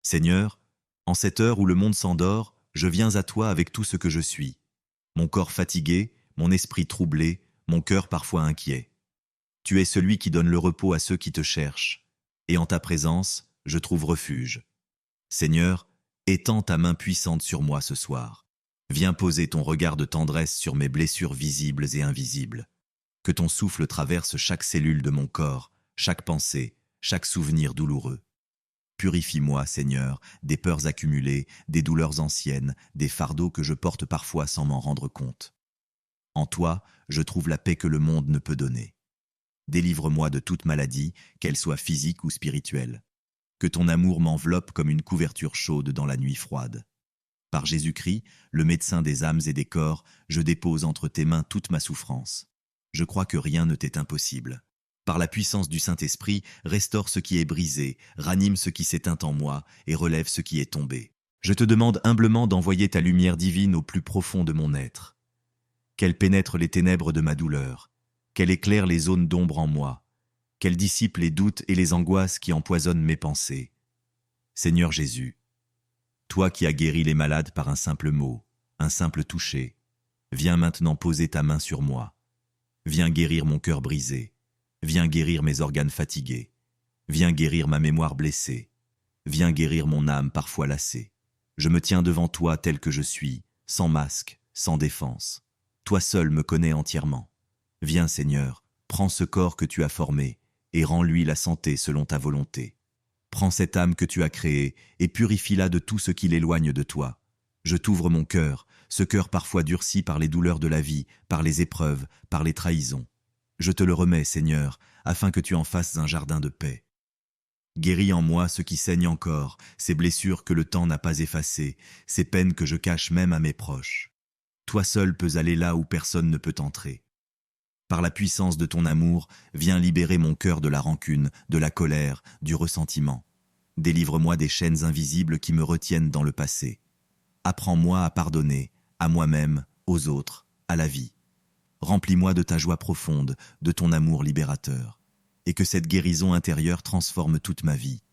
Seigneur, en cette heure où le monde s'endort, je viens à toi avec tout ce que je suis. Mon corps fatigué, mon esprit troublé, mon cœur parfois inquiet. Tu es celui qui donne le repos à ceux qui te cherchent. Et en ta présence, je trouve refuge. Seigneur, étends ta main puissante sur moi ce soir. Viens poser ton regard de tendresse sur mes blessures visibles et invisibles. Que ton souffle traverse chaque cellule de mon corps, chaque pensée, chaque souvenir douloureux. Purifie-moi, Seigneur, des peurs accumulées, des douleurs anciennes, des fardeaux que je porte parfois sans m'en rendre compte. En toi, je trouve la paix que le monde ne peut donner. Délivre-moi de toute maladie, qu'elle soit physique ou spirituelle. Que ton amour m'enveloppe comme une couverture chaude dans la nuit froide. Par Jésus-Christ, le médecin des âmes et des corps, je dépose entre tes mains toute ma souffrance. Je crois que rien ne t'est impossible. Par la puissance du Saint-Esprit, restaure ce qui est brisé, ranime ce qui s'éteint en moi et relève ce qui est tombé. Je te demande humblement d'envoyer ta lumière divine au plus profond de mon être. Qu'elle pénètre les ténèbres de ma douleur, qu'elle éclaire les zones d'ombre en moi, qu'elle dissipe les doutes et les angoisses qui empoisonnent mes pensées. Seigneur Jésus, toi qui as guéri les malades par un simple mot, un simple toucher, viens maintenant poser ta main sur moi. Viens guérir mon cœur brisé. Viens guérir mes organes fatigués. Viens guérir ma mémoire blessée. Viens guérir mon âme parfois lassée. Je me tiens devant toi tel que je suis, sans masque, sans défense. Toi seul me connais entièrement. Viens Seigneur, prends ce corps que tu as formé et rends-lui la santé selon ta volonté. Prends cette âme que tu as créée et purifie-la de tout ce qui l'éloigne de toi. Je t'ouvre mon cœur, ce cœur parfois durci par les douleurs de la vie, par les épreuves, par les trahisons. Je te le remets, Seigneur, afin que tu en fasses un jardin de paix. Guéris en moi ce qui saigne encore, ces blessures que le temps n'a pas effacées, ces peines que je cache même à mes proches. Toi seul peux aller là où personne ne peut entrer. Par la puissance de ton amour, viens libérer mon cœur de la rancune, de la colère, du ressentiment. Délivre-moi des chaînes invisibles qui me retiennent dans le passé. Apprends-moi à pardonner, à moi-même, aux autres, à la vie. Remplis-moi de ta joie profonde, de ton amour libérateur. Et que cette guérison intérieure transforme toute ma vie.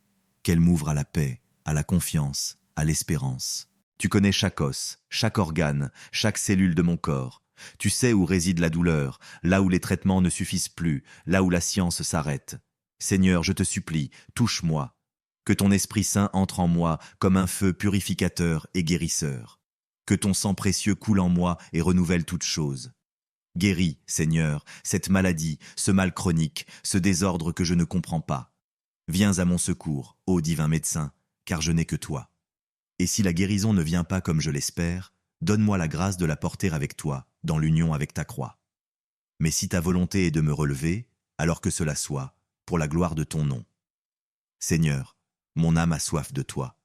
Qu'elle m'ouvre à la paix, à la confiance, à l'espérance. Tu connais chaque os, chaque organe, chaque cellule de mon corps. Tu sais où réside la douleur, là où les traitements ne suffisent plus, là où la science s'arrête. Seigneur, je te supplie, touche-moi. Que ton Esprit Saint entre en moi comme un feu purificateur et guérisseur. Que ton sang précieux coule en moi et renouvelle toutes choses. Guéris, Seigneur, cette maladie, ce mal chronique, ce désordre que je ne comprends pas. Viens à mon secours, ô divin médecin, car je n'ai que toi. Et si la guérison ne vient pas comme je l'espère, donne-moi la grâce de la porter avec toi, dans l'union avec ta croix. Mais si ta volonté est de me relever, alors que cela soit, pour la gloire de ton nom. Seigneur, mon âme a soif de toi.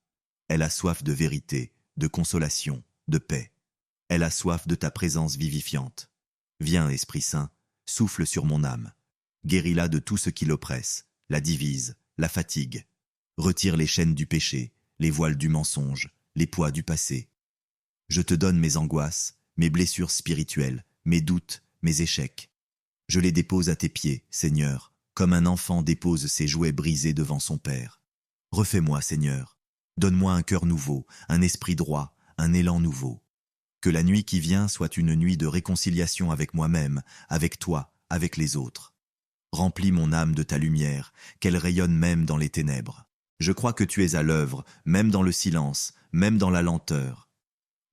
Elle a soif de vérité, de consolation, de paix. Elle a soif de ta présence vivifiante. Viens, Esprit Saint, souffle sur mon âme. Guéris-la de tout ce qui l'oppresse, la divise, la fatigue. Retire les chaînes du péché, les voiles du mensonge, les poids du passé. Je te donne mes angoisses, mes blessures spirituelles, mes doutes, mes échecs. Je les dépose à tes pieds, Seigneur, comme un enfant dépose ses jouets brisés devant son père. Refais-moi, Seigneur. Donne-moi un cœur nouveau, un esprit droit, un élan nouveau. Que la nuit qui vient soit une nuit de réconciliation avec moi-même, avec toi, avec les autres. Remplis mon âme de ta lumière, qu'elle rayonne même dans les ténèbres. Je crois que tu es à l'œuvre, même dans le silence, même dans la lenteur.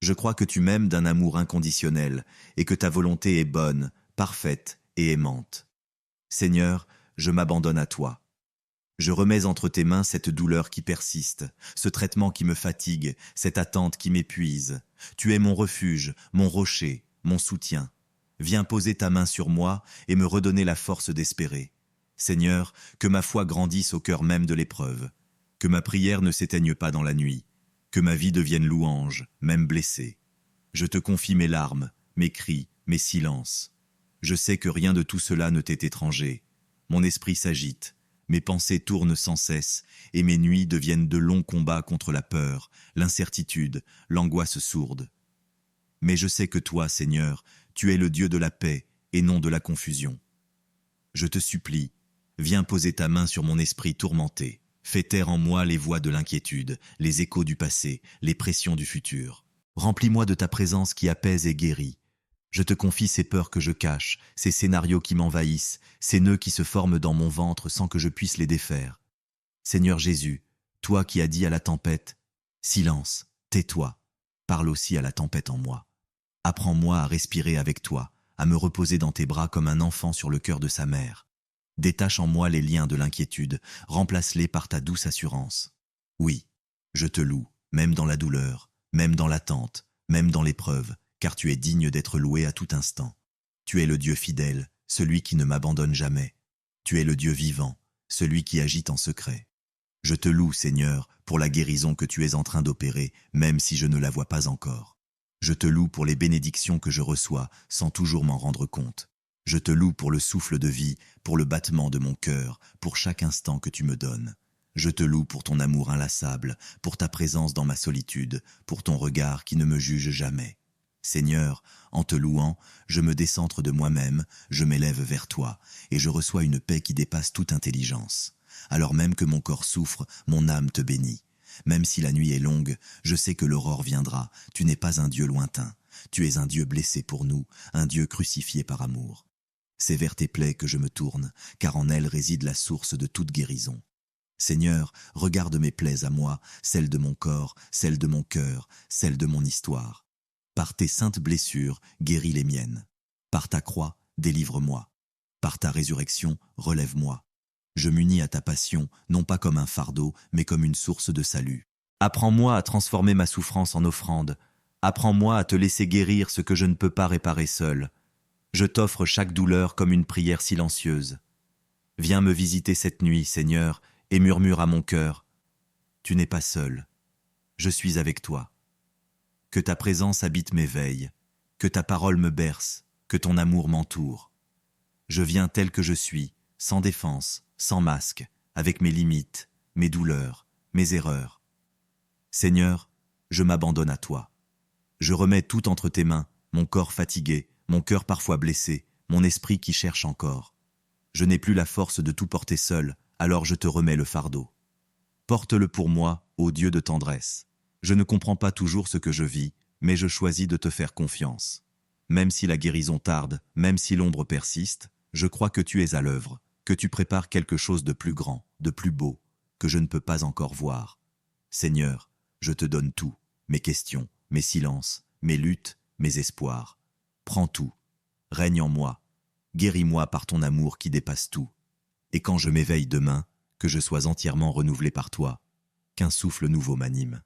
Je crois que tu m'aimes d'un amour inconditionnel et que ta volonté est bonne, parfaite et aimante. Seigneur, je m'abandonne à toi. Je remets entre tes mains cette douleur qui persiste, ce traitement qui me fatigue, cette attente qui m'épuise. Tu es mon refuge, mon rocher, mon soutien. Viens poser ta main sur moi et me redonner la force d'espérer. Seigneur, que ma foi grandisse au cœur même de l'épreuve, que ma prière ne s'éteigne pas dans la nuit, que ma vie devienne louange, même blessée. Je te confie mes larmes, mes cris, mes silences. Je sais que rien de tout cela ne t'est étranger. Mon esprit s'agite. Mes pensées tournent sans cesse, et mes nuits deviennent de longs combats contre la peur, l'incertitude, l'angoisse sourde. Mais je sais que toi, Seigneur, tu es le Dieu de la paix et non de la confusion. Je te supplie, viens poser ta main sur mon esprit tourmenté, Fais taire en moi les voix de l'inquiétude, les échos du passé, les pressions du futur. Remplis-moi de ta présence qui apaise et guérit. Je te confie ces peurs que je cache, ces scénarios qui m'envahissent, ces nœuds qui se forment dans mon ventre sans que je puisse les défaire. Seigneur Jésus, toi qui as dit à la tempête, « Silence, tais-toi », parle aussi à la tempête en moi. Apprends-moi à respirer avec toi, à me reposer dans tes bras comme un enfant sur le cœur de sa mère. Détache en moi les liens de l'inquiétude, remplace-les par ta douce assurance. Oui, je te loue, même dans la douleur, même dans l'attente, même dans l'épreuve, car tu es digne d'être loué à tout instant. Tu es le Dieu fidèle, celui qui ne m'abandonne jamais. Tu es le Dieu vivant, celui qui agit en secret. Je te loue, Seigneur, pour la guérison que tu es en train d'opérer, même si je ne la vois pas encore. Je te loue pour les bénédictions que je reçois, sans toujours m'en rendre compte. Je te loue pour le souffle de vie, pour le battement de mon cœur, pour chaque instant que tu me donnes. Je te loue pour ton amour inlassable, pour ta présence dans ma solitude, pour ton regard qui ne me juge jamais. Seigneur, en te louant, je me décentre de moi-même, je m'élève vers toi, et je reçois une paix qui dépasse toute intelligence. Alors même que mon corps souffre, mon âme te bénit. Même si la nuit est longue, je sais que l'aurore viendra. Tu n'es pas un Dieu lointain. Tu es un Dieu blessé pour nous, un Dieu crucifié par amour. C'est vers tes plaies que je me tourne, car en elles réside la source de toute guérison. Seigneur, regarde mes plaies à moi, celles de mon corps, celles de mon cœur, celles de mon histoire. Par tes saintes blessures, guéris les miennes. Par ta croix, délivre-moi. Par ta résurrection, relève-moi. Je m'unis à ta passion, non pas comme un fardeau, mais comme une source de salut. Apprends-moi à transformer ma souffrance en offrande. Apprends-moi à te laisser guérir ce que je ne peux pas réparer seul. Je t'offre chaque douleur comme une prière silencieuse. Viens me visiter cette nuit, Seigneur, et murmure à mon cœur. Tu n'es pas seul. Je suis avec toi. Que ta présence habite mes veilles, que ta parole me berce, que ton amour m'entoure. Je viens tel que je suis, sans défense, sans masque, avec mes limites, mes douleurs, mes erreurs. Seigneur, je m'abandonne à toi. Je remets tout entre tes mains, mon corps fatigué, mon cœur parfois blessé, mon esprit qui cherche encore. Je n'ai plus la force de tout porter seul, alors je te remets le fardeau. Porte-le pour moi, ô Dieu de tendresse. Je ne comprends pas toujours ce que je vis, mais je choisis de te faire confiance. Même si la guérison tarde, même si l'ombre persiste, je crois que tu es à l'œuvre, que tu prépares quelque chose de plus grand, de plus beau, que je ne peux pas encore voir. Seigneur, je te donne tout, mes questions, mes silences, mes luttes, mes espoirs. Prends tout, règne en moi, guéris-moi par ton amour qui dépasse tout. Et quand je m'éveille demain, que je sois entièrement renouvelé par toi, qu'un souffle nouveau m'anime.